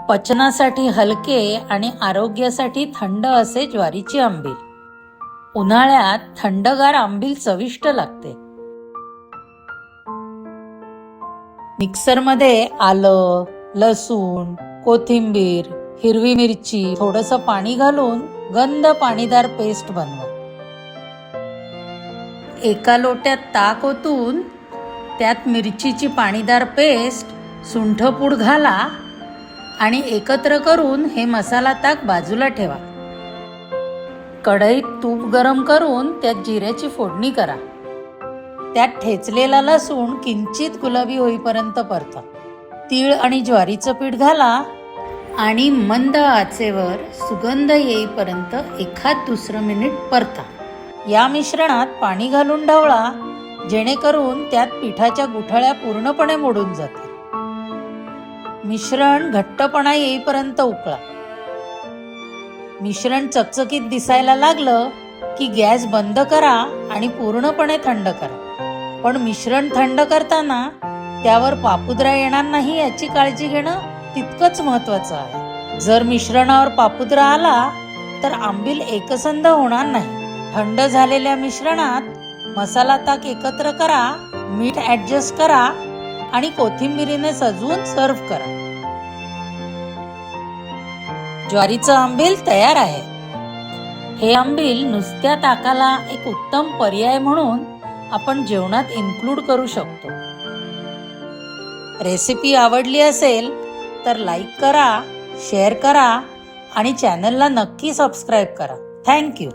पचनासाठी हलके आणि आरोग्यासाठी थंड असे ज्वारीची आंबील। उन्हाळ्यात थंडगार आंबील चविष्ट लागते। मिक्सरमध्ये आलं, लसूण, कोथिंबीर, हिरवी मिरची, थोडंसं पाणी घालून गंध पाणीदार पेस्ट बनवा। एका लोट्यात ताक ओतून त्यात मिरचीची पाणीदार पेस्ट, सुंठपूड घाला आणि एकत्र करून हे मसाला ताक बाजूला ठेवा। कढईत तूप गरम करून त्यात जिऱ्याची फोडणी करा। त्यात ठेचलेला लसूण किंचित गुलाबी होईपर्यंत परता। तीळ आणि ज्वारीचं पीठ घाला आणि मंद आचेवर सुगंध येईपर्यंत एखाद दुसरं मिनिट परता। या मिश्रणात पाणी घालून ढवळा, जेणेकरून त्यात पिठाच्या गुठळ्या पूर्णपणे मोडून जातील। मिश्रण घट्टपणा येईपर्यंत उकळा। मिश्रण चकचकीत दिसायला लागलं की गॅस बंद करा आणि पूर्णपणे थंड करा। पण मिश्रण थंड करताना त्यावर पापुद्रा येणार नाही याची काळजी घेणं तितकंच महत्त्वाचं आहे। जर मिश्रणावर पापुद्रा आला तर आंबील एकसंध होणार नाही। थंड झालेल्या मिश्रणात मसाला ताक एकत्र करा, मीठ ॲडजस्ट करा आणि कोथिंबीरीने सजवून सर्व्ह करा। ज्वारीचं आंबील तयार आहे। हे आंबील नुसत्या ताकाला एक उत्तम पर्याय म्हणून आपण जेवणात इन्क्लूड करू शकतो। रेसिपी आवडली असेल तर लाईक करा, शेअर करा आणि चॅनलला नक्की सबस्क्राईब करा। थँक्यू।